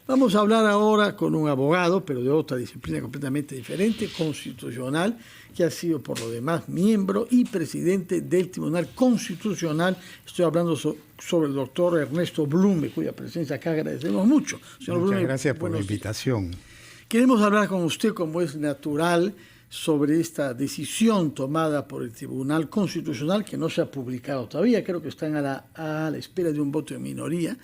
Vamos a hablar ahora con un abogado, pero de otra disciplina completamente diferente, constitucional, que ha sido por lo demás miembro y presidente del Tribunal Constitucional. Estoy hablando sobre el doctor Ernesto Blume, cuya presencia acá agradecemos mucho. Señor Muchas Blume, gracias por la invitación. Queremos hablar con usted, como es natural, sobre esta decisión tomada por el Tribunal Constitucional, que no se ha publicado todavía, creo que están a la espera de un voto de minoría,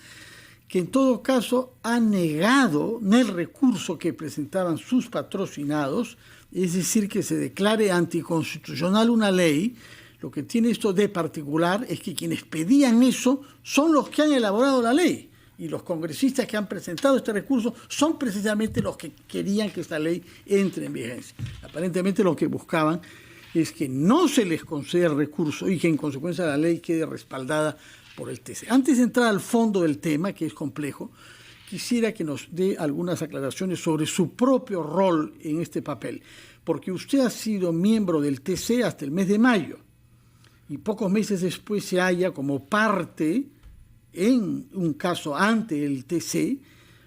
que en todo caso ha negado el recurso que presentaban sus patrocinados, es decir, que se declare anticonstitucional una ley. Lo que tiene esto de particular es que quienes pedían eso son los que han elaborado la ley, y los congresistas que han presentado este recurso son precisamente los que querían que esta ley entre en vigencia. Aparentemente lo que buscaban es que no se les conceda el recurso y que en consecuencia la ley quede respaldada por el TC. Antes de entrar al fondo del tema, que es complejo, quisiera que nos dé algunas aclaraciones sobre su propio rol en este papel, porque usted ha sido miembro del TC hasta el mes de mayo y pocos meses después se halla como parte en un caso ante el TC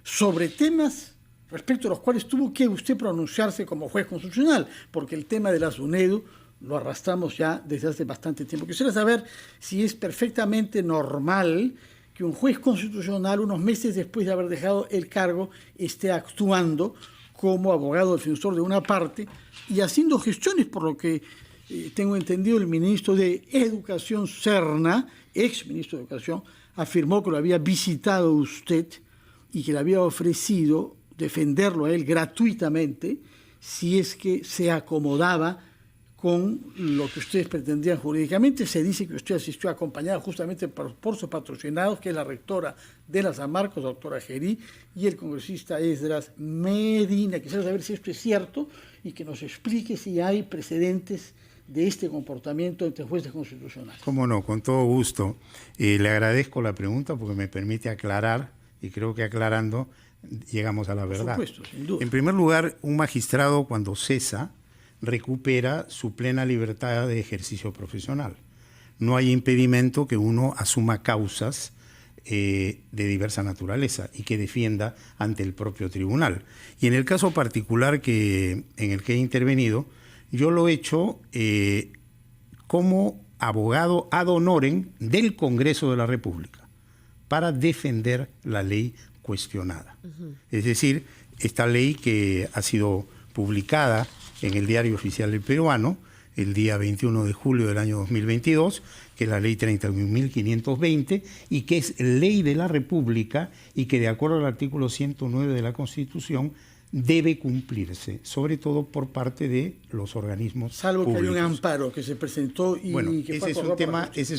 sobre temas respecto a los cuales tuvo que usted pronunciarse como juez constitucional, porque el tema de la SUNEDU lo arrastramos ya desde hace bastante tiempo. Quisiera saber si es perfectamente normal que un juez constitucional, unos meses después de haber dejado el cargo, esté actuando como abogado defensor de una parte y haciendo gestiones, por lo que tengo entendido, el ministro de Educación Serna, ex ministro de Educación, afirmó que lo había visitado usted y que le había ofrecido defenderlo a él gratuitamente si es que se acomodaba con lo que ustedes pretendían jurídicamente. Se dice que usted asistió acompañado justamente por sus patrocinados, que es la rectora de la San Marcos, doctora Gerí, y el congresista Esdras Medina. Quisiera saber si esto es cierto y que nos explique si hay precedentes de este comportamiento entre jueces constitucionales. Cómo no, con todo gusto. Le agradezco la pregunta porque me permite aclarar, y creo que aclarando llegamos a la verdad. Por supuesto, sin duda. En primer lugar, un magistrado cuando cesa recupera su plena libertad de ejercicio profesional. No hay impedimento que uno asuma causas de diversa naturaleza y que defienda ante el propio tribunal. Y en el caso particular en el que he intervenido, yo lo he hecho como abogado ad honorem del Congreso de la República para defender la ley cuestionada. Es decir, esta ley que ha sido publicada en el Diario Oficial del Peruano el día 21 de julio del año 2022, que es la ley 31.520 y que es ley de la República y que de acuerdo al artículo 109 de la Constitución debe cumplirse, sobre todo por parte de los organismos salvo públicos. Que hay un amparo que se presentó y bueno, que ese es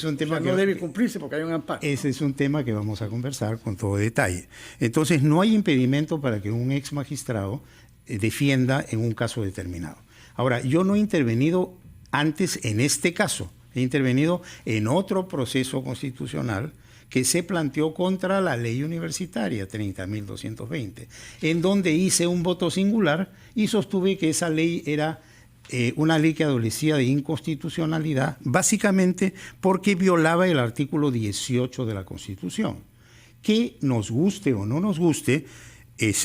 un tema que no debe cumplirse porque hay un amparo. Ese es un tema que vamos a conversar con todo detalle. Entonces, no hay impedimento para que un ex magistrado defienda en un caso determinado. Ahora, yo no he intervenido antes en este caso, he intervenido en otro proceso constitucional que se planteó contra la ley universitaria 30.220, en donde hice un voto singular y sostuve que esa ley era una ley que adolecía de inconstitucionalidad, básicamente porque violaba el artículo 18 de la Constitución. Que nos guste o no nos guste,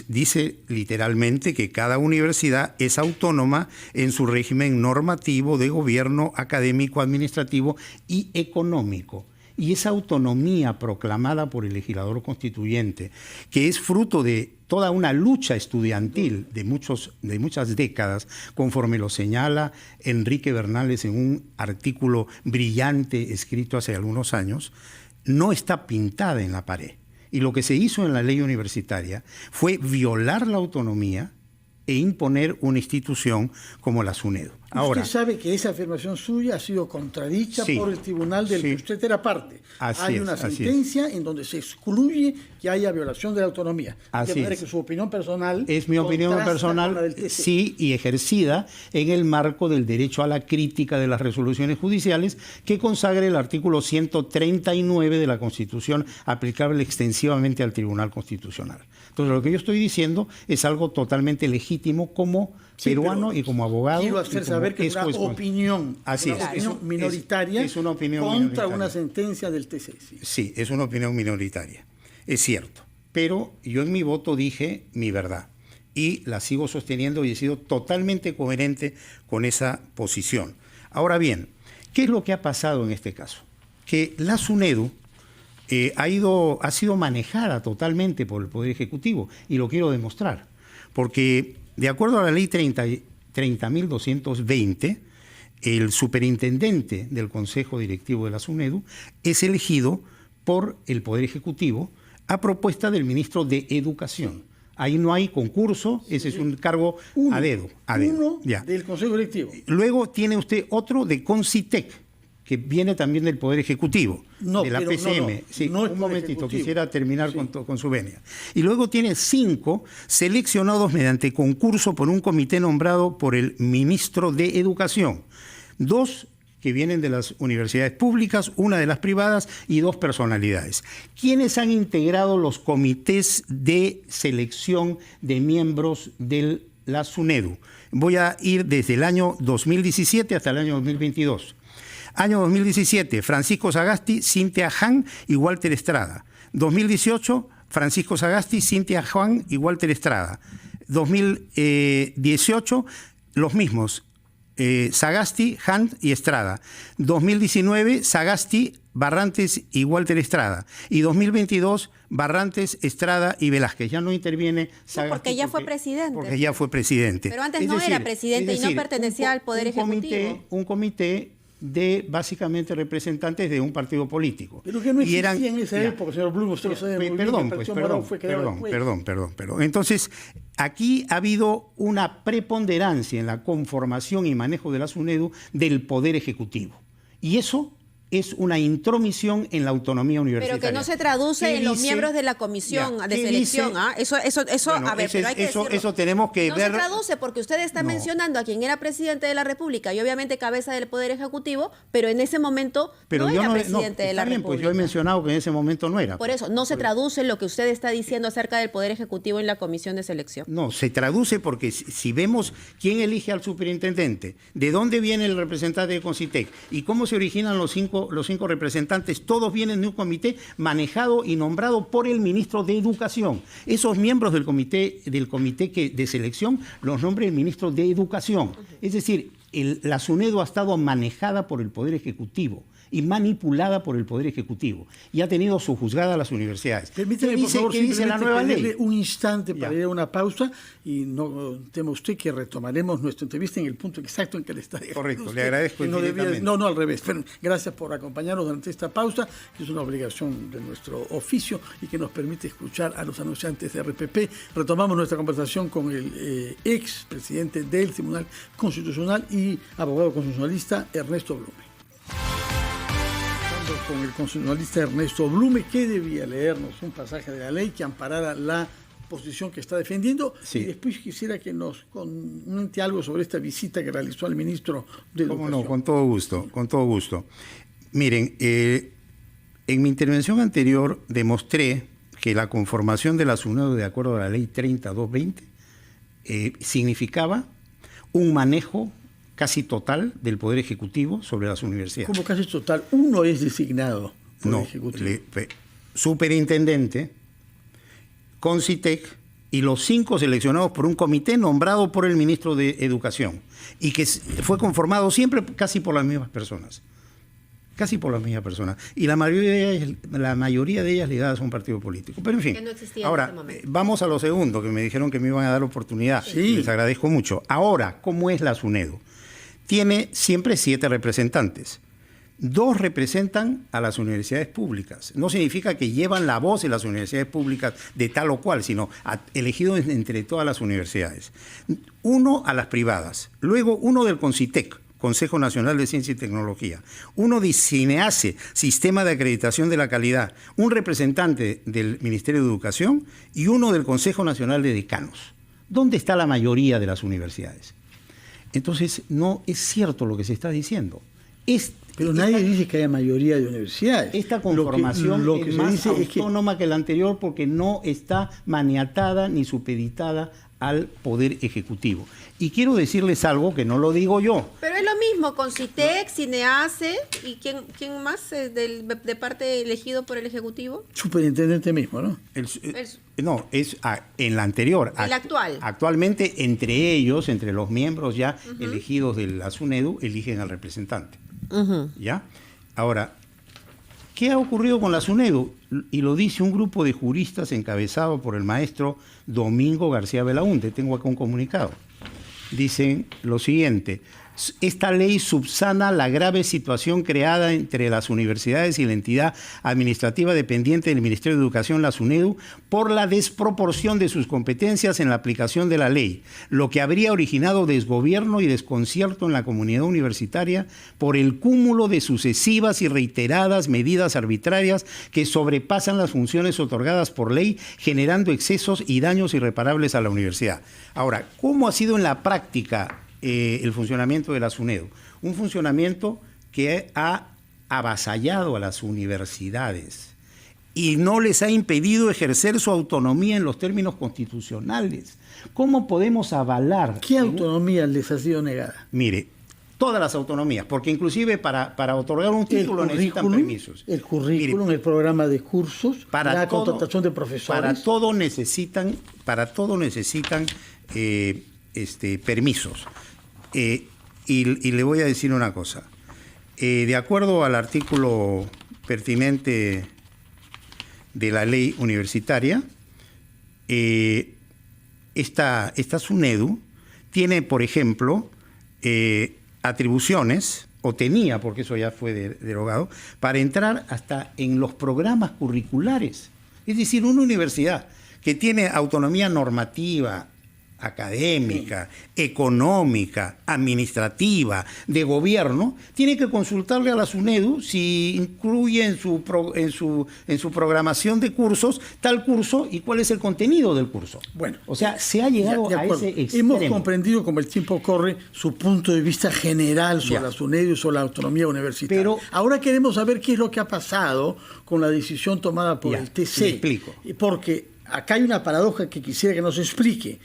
dice literalmente que cada universidad es autónoma en su régimen normativo de gobierno, académico, administrativo y económico. Y esa autonomía proclamada por el legislador constituyente, que es fruto de toda una lucha estudiantil de muchas décadas, conforme lo señala Enrique Bernales en un artículo brillante escrito hace algunos años, no está pintada en la pared. Y lo que se hizo en la ley universitaria fue violar la autonomía e imponer una institución como la SUNEDU. Ahora, usted sabe que esa afirmación suya ha sido contradicha por el tribunal del que usted era parte. Hay una sentencia en donde se excluye que haya violación de la autonomía. De manera que su opinión personal es mi opinión personal, sí, y ejercida en el marco del derecho a la crítica de las resoluciones judiciales que consagra el artículo 139 de la Constitución aplicable extensivamente al Tribunal Constitucional. Entonces, lo que yo estoy diciendo es algo totalmente legítimo como peruano y como abogado. Quiero hacer saber que es una opinión, minoritaria es una opinión contra minoritaria. Una sentencia del TC. Sí, es una opinión minoritaria, es cierto. pero yo en mi voto dije mi verdad y la sigo sosteniendo y he sido totalmente coherente con esa posición. Ahora bien, ¿qué es lo que ha pasado en este caso? Que la SUNEDU ha sido manejada totalmente por el Poder Ejecutivo y lo quiero demostrar, porque de acuerdo a la ley 30.220, el superintendente del Consejo Directivo de la SUNEDU es elegido por el Poder Ejecutivo a propuesta del ministro de Educación. Ahí no hay concurso, ese es un cargo a dedo. Uno ya. Del Consejo Directivo. Luego tiene usted otro de CONCITEC, que viene también del Poder Ejecutivo, de la PCM. Sí, no es un momentito, Ejecutivo. quisiera terminar con su venia. Y luego tiene 5 seleccionados mediante concurso por un comité nombrado por el ministro de Educación. 2 que vienen de las universidades públicas, 1 de las privadas y 2 personalidades. ¿Quiénes han integrado los comités de selección de miembros de la SUNEDU? Voy a ir desde el año 2017 hasta el año 2022. Año 2017, Francisco Sagasti, Cintia Han y Walter Estrada. 2018, Francisco Sagasti, Cintia Han y Walter Estrada. 2018, los mismos, Sagasti, Han y Estrada. 2019, Sagasti, Barrantes y Walter Estrada. Y 2022, Barrantes, Estrada y Velázquez. Ya no interviene Sagasti. Porque ya fue presidente. Porque ya fue presidente. Pero antes no era presidente y no pertenecía al Poder Ejecutivo. Un comité de básicamente representantes de un partido político. Pero que no existía en esa época, señor Blum, usted lo sabe muy bien. Perdón. Entonces, aquí ha habido una preponderancia en la conformación y manejo de la SUNEDU del Poder Ejecutivo. Y eso es una intromisión en la autonomía universitaria. Pero que no se traduce en los miembros de la comisión de selección. Eso, bueno, a ver, pero hay que decirlo. Eso tenemos que ver. No se traduce porque usted está mencionando a quien era presidente de la República y obviamente cabeza del Poder Ejecutivo, pero en ese momento no era presidente de la República. Pues yo he mencionado que en ese momento no era. Por eso, no se traduce lo que usted está diciendo acerca del Poder Ejecutivo en la comisión de selección. No, se traduce porque si vemos quién elige al superintendente, de dónde viene el representante de CONCITEC y cómo se originan los cinco representantes, todos vienen de un comité manejado y nombrado por el ministro de Educación. Esos miembros del comité de selección los nombra el ministro de Educación. Es decir, la SUNEDU ha estado manejada por el Poder Ejecutivo y manipulada por el Poder Ejecutivo y ha tenido sojuzgada a las universidades. Permítame, por favor, simplemente un instante para ir a una pausa y no tema usted que retomaremos nuestra entrevista en el punto exacto en que le está dejando. Correcto, usted, le agradezco infinitamente. No, al revés. Gracias por acompañarnos durante esta pausa, que es una obligación de nuestro oficio y que nos permite escuchar a los anunciantes de RPP. Retomamos nuestra conversación con el ex presidente del Tribunal Constitucional y abogado constitucionalista Ernesto Blume. Con el constitucionalista Ernesto Blume, que debía leernos un pasaje de la ley que amparara la posición que está defendiendo. Sí. Y después quisiera que nos comente algo sobre esta visita que realizó al ministro de Educación. ¿Cómo no? Con todo gusto. Miren, en mi intervención anterior demostré que la conformación de la SUNEDU de acuerdo a la ley 30.220 significaba un manejo casi total del Poder Ejecutivo sobre las universidades. ¿Cómo casi total? Uno es designado por el Ejecutivo. Superintendente, CONCITEC y los 5 seleccionados por un comité nombrado por el ministro de Educación y que fue conformado siempre casi por las mismas personas. Y la mayoría de ellas ligadas a un partido político. Pero en fin, no ahora vamos a lo segundo, que me dijeron que me iban a dar oportunidad. Sí. Les agradezco mucho. Ahora, ¿cómo es la SUNEDU? Tiene siempre 7 representantes. 2 representan a las universidades públicas. No significa que llevan la voz de las universidades públicas de tal o cual, sino elegido entre todas las universidades. 1 a las privadas. Luego 1 del CONCITEC, Consejo Nacional de Ciencia y Tecnología. 1 de CINEACE, Sistema de Acreditación de la Calidad. Un representante del Ministerio de Educación y 1 del Consejo Nacional de Decanos. ¿Dónde está la mayoría de las universidades? Entonces, no es cierto lo que se está diciendo. Pero nadie dice que haya mayoría de universidades. Esta conformación lo que es se más dice autónoma que la anterior porque no está maniatada ni supeditada al Poder Ejecutivo. Y quiero decirles algo que no lo digo yo. Pero es lo mismo con CITEC, CINEACE y ¿quién más de parte elegido por el Ejecutivo? Superintendente mismo, ¿no? No, es en la anterior. El actual. Actualmente, entre ellos, entre los miembros ya elegidos de la SUNEDU, eligen al representante. ¿Ya? Ahora, ¿qué ha ocurrido con la SUNEDU? Y lo dice un grupo de juristas encabezado por el maestro Domingo García Belaúnde. Tengo acá un comunicado. Dicen lo siguiente: esta ley subsana la grave situación creada entre las universidades y la entidad administrativa dependiente del Ministerio de Educación, la SUNEDU, por la desproporción de sus competencias en la aplicación de la ley, lo que habría originado desgobierno y desconcierto en la comunidad universitaria por el cúmulo de sucesivas y reiteradas medidas arbitrarias que sobrepasan las funciones otorgadas por ley, generando excesos y daños irreparables a la universidad. Ahora, ¿cómo ha sido en la práctica el funcionamiento de la SUNEDU? Un funcionamiento que ha avasallado a las universidades y no les ha impedido ejercer su autonomía en los términos constitucionales. ¿Cómo podemos avalar? ¿Qué autonomía les ha sido negada? Mire, todas las autonomías, porque inclusive para otorgar un título necesitan permisos. El currículum, mire, el programa de cursos, la contratación de profesores. Para todo necesitan permisos. Y le voy a decir una cosa. De acuerdo al artículo pertinente de la ley universitaria, esta SUNEDU tiene, por ejemplo, atribuciones, o tenía, porque eso ya fue derogado, para entrar hasta en los programas curriculares. Es decir, una universidad que tiene autonomía normativa, académica, económica, administrativa, de gobierno, tiene que consultarle a la SUNEDU si incluye en su programación de cursos tal curso y cuál es el contenido del curso. Bueno, o sea, se ha llegado a ese extremo. Hemos comprendido, como el tiempo corre, su punto de vista general sobre la SUNEDU y sobre la autonomía universitaria. Pero ahora queremos saber qué es lo que ha pasado con la decisión tomada por el TC. Le explico. Porque acá hay una paradoja que quisiera que nos explique.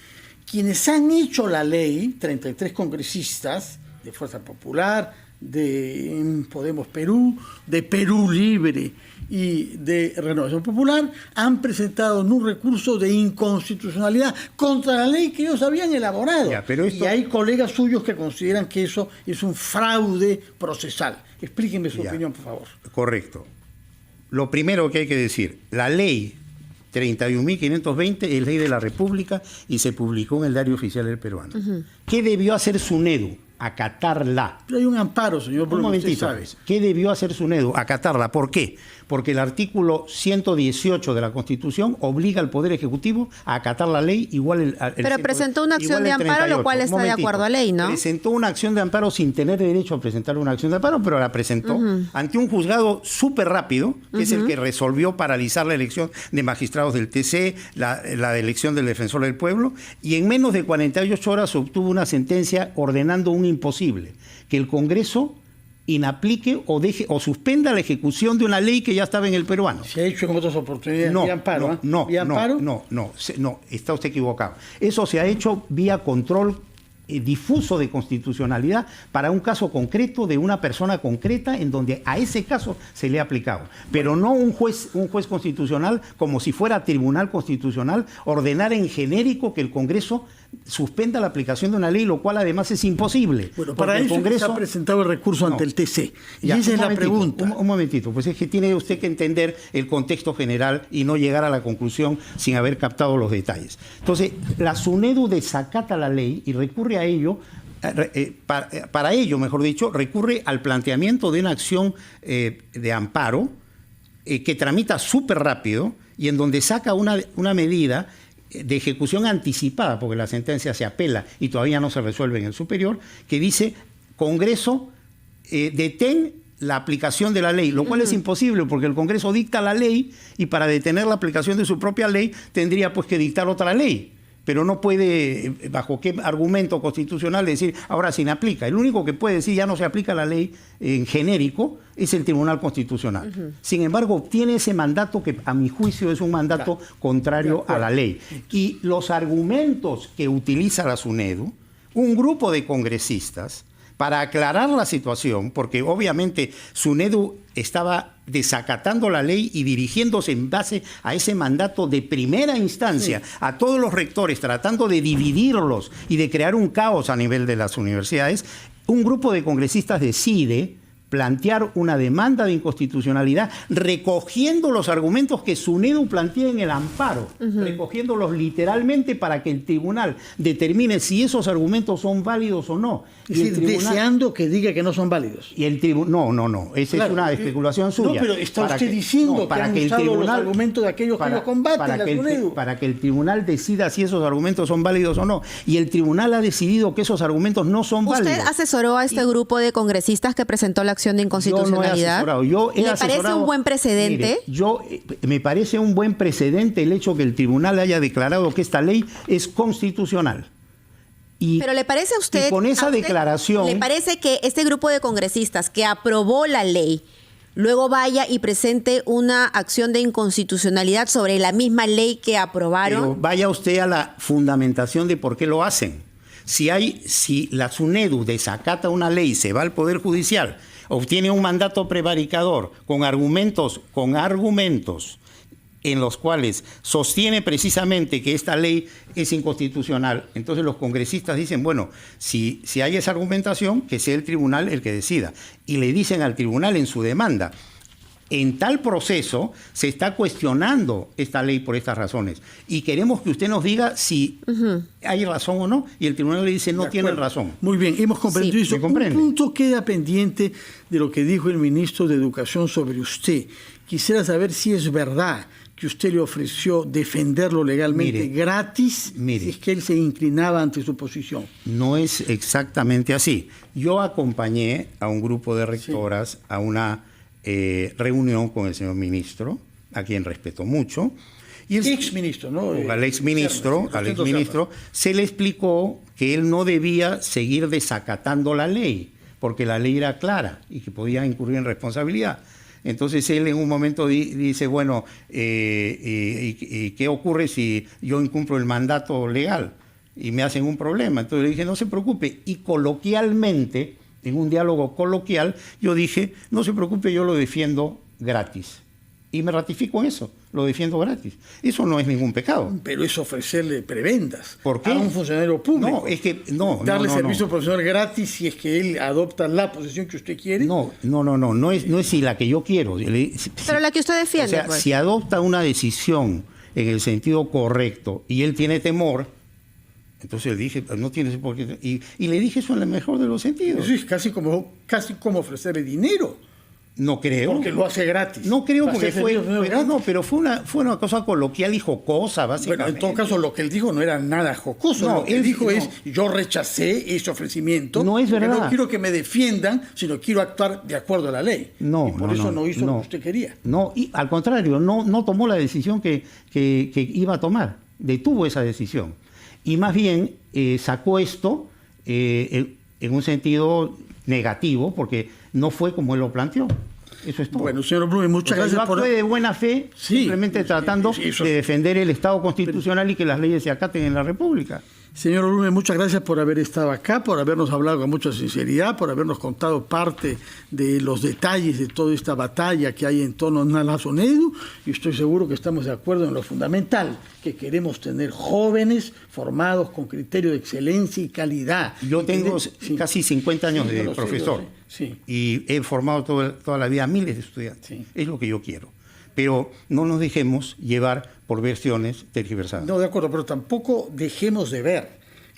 Quienes han hecho la ley, 33 congresistas de Fuerza Popular, de Podemos Perú, de Perú Libre y de Renovación Popular, han presentado un recurso de inconstitucionalidad contra la ley que ellos habían elaborado. Y hay colegas suyos que consideran que eso es un fraude procesal. Explíquenme su opinión, por favor. Correcto. Lo primero que hay que decir, la ley 31.520 es ley de la República y se publicó en el Diario Oficial del Peruano. ¿Qué debió hacer SUNEDU? Acatarla. Pero hay un amparo, señor. Un momentito. ¿Qué debió hacer SUNEDU? Acatarla. ¿Por qué? Porque el artículo 118 de la Constitución obliga al Poder Ejecutivo a acatar la ley igual Pero presentó una acción de amparo, lo cual está de acuerdo a ley, ¿no? Presentó una acción de amparo sin tener derecho a presentar una acción de amparo, pero la presentó ante un juzgado súper rápido, que es el que resolvió paralizar la elección de magistrados del TC, la elección del Defensor del Pueblo, y en menos de 48 horas obtuvo una sentencia ordenando un imposible, que el Congreso inaplique o suspenda la ejecución de una ley que ya estaba en el peruano. Se ha hecho en otras oportunidades vía amparo. No, está usted equivocado. Eso se ha hecho vía control difuso de constitucionalidad para un caso concreto de una persona concreta en donde a ese caso se le ha aplicado. Pero no un juez constitucional, como si fuera tribunal constitucional, ordenar en genérico que el Congreso suspenda la aplicación de una ley, lo cual además es imposible. Bueno, para eso se ha presentado el recurso ante el TC. Y esa es la pregunta. Un momentito, pues es que tiene usted que entender el contexto general y no llegar a la conclusión sin haber captado los detalles. Entonces, la SUNEDU desacata la ley y recurre a ello. Para ello, mejor dicho, recurre al planteamiento de una acción de amparo que tramita súper rápido y en donde saca una medida de ejecución anticipada, porque la sentencia se apela y todavía no se resuelve en el superior, que dice: Congreso, detén la aplicación de la ley, lo cual es imposible porque el Congreso dicta la ley y para detener la aplicación de su propia ley tendría pues que dictar otra ley. pero no puede, bajo qué argumento constitucional, decir ahora se aplica. El único que puede decir ya no se aplica la ley en genérico es el Tribunal Constitucional. Sin embargo, tiene ese mandato que a mi juicio es un mandato contrario a la ley. Y los argumentos que utiliza la SUNEDU, un grupo de congresistas, para aclarar la situación, porque obviamente SUNEDU estaba desacatando la ley y dirigiéndose en base a ese mandato de primera instancia a todos los rectores, tratando de dividirlos y de crear un caos a nivel de las universidades, un grupo de congresistas decide plantear una demanda de inconstitucionalidad recogiendo los argumentos que SUNEDU plantea en el amparo, recogiéndolos literalmente para que el tribunal determine si esos argumentos son válidos o no. Es decir, deseando que diga que no son válidos. Y el tribunal, no, esa es una especulación suya. No, pero está usted diciendo que han usado los argumentos de aquellos que los combaten, la SUNEDU. Para que el tribunal decida si esos argumentos son válidos o no. Y el tribunal ha decidido que esos argumentos no son válidos. ¿Usted asesoró a este grupo de congresistas que presentó la acción de inconstitucionalidad? ¿Le parece un buen precedente? Me parece un buen precedente el hecho que el tribunal haya declarado que esta ley es constitucional. Pero ¿le parece a usted, con esa declaración, le parece que este grupo de congresistas que aprobó la ley luego vaya y presente una acción de inconstitucionalidad sobre la misma ley que aprobaron? Pero vaya usted a la fundamentación de por qué lo hacen. Si la SUNEDU desacata una ley y se va al Poder Judicial, obtiene un mandato prevaricador con argumentos en los cuales sostiene precisamente que esta ley es inconstitucional, entonces los congresistas dicen, bueno, si hay esa argumentación, que sea el tribunal el que decida. Y le dicen al tribunal en su demanda, en tal proceso se está cuestionando esta ley por estas razones y queremos que usted nos diga si hay razón o no, y el tribunal le dice no tienen razón. Muy bien, hemos comprendido eso. Un punto queda pendiente de lo que dijo el ministro de Educación sobre usted. Quisiera saber si es verdad que usted le ofreció defenderlo legalmente gratis, si es que él se inclinaba ante su posición. No es exactamente así. Yo acompañé a un grupo de rectoras a una reunión con el señor ministro, a quien respeto mucho. Y el exministro, ¿no? Al exministro se le explicó que él no debía seguir desacatando la ley, porque la ley era clara y que podía incurrir en responsabilidad. Entonces él en un momento dice, bueno, ¿y qué ocurre si yo incumplo el mandato legal y me hacen un problema? Entonces le dije, no se preocupe. Y coloquialmente, en un diálogo coloquial, yo dije, no se preocupe, yo lo defiendo gratis. Y me ratifico en eso, lo defiendo gratis. Eso no es ningún pecado. Pero es ofrecerle prebendas. ¿Por qué? A un funcionario público. No, es que darle servicio profesional gratis si es que él adopta la posición que usted quiere. No es si la que yo quiero. Pero la que usted defiende. O sea, pues. Si adopta una decisión en el sentido correcto y él tiene temor, entonces le dije, no tienes por qué. Y le dije eso en el mejor de los sentidos. Eso es casi como ofrecerle dinero. No creo. Porque lo hace gratis. No creo porque pero fue una cosa coloquial y jocosa, básicamente. Bueno, en todo caso, lo que él dijo no era nada jocoso. No, lo que él dijo es, yo rechacé ese ofrecimiento. No es verdad. No quiero que me defiendan, sino quiero actuar de acuerdo a la ley. No, y por eso no hizo lo que usted quería. No, y al contrario, no tomó la decisión que iba a tomar. Detuvo esa decisión. Y más bien sacó esto en un sentido negativo, porque no fue como él lo planteó. Eso es todo. Bueno, señor Blume, muchas gracias. Yo actué de buena fe, simplemente tratando de defender el Estado constitucional y que las leyes se acaten en la República. Señor Blume, muchas gracias por haber estado acá, por habernos hablado con mucha sinceridad, por habernos contado parte de los detalles de toda esta batalla que hay en torno a la SUNEDU, y estoy seguro que estamos de acuerdo en lo fundamental, que queremos tener jóvenes formados con criterio de excelencia y calidad. Yo tengo casi 50 años de profesor y he formado toda la vida a miles de estudiantes. Sí. Es lo que yo quiero. Pero no nos dejemos llevar por versiones tergiversadas. No, de acuerdo, pero tampoco dejemos de ver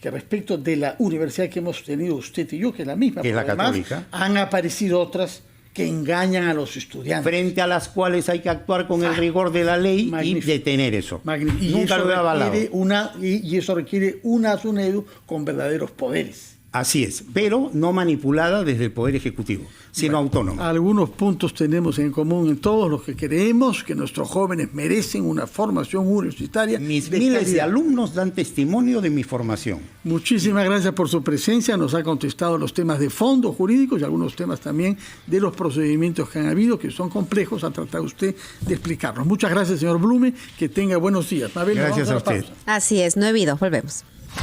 que respecto de la universidad que hemos tenido usted y yo, que es la misma, que es la católica, han aparecido otras que engañan a los estudiantes. Frente a las cuales hay que actuar con el rigor de la ley y detener eso. Y nunca lo he avalado. Y eso requiere una SUNEDU con verdaderos poderes. Así es, pero no manipulada desde el Poder Ejecutivo, sino autónoma. Algunos puntos tenemos en común en todos los que creemos que nuestros jóvenes merecen una formación universitaria. Mis miles de alumnos dan testimonio de mi formación. Muchísimas gracias por su presencia. Nos ha contestado los temas de fondo jurídicos y algunos temas también de los procedimientos que han habido, que son complejos. Ha tratado usted de explicarlos. Muchas gracias, señor Blume. Que tenga buenos días. Mabel, gracias a usted. pausa. Así es, 9:02, volvemos.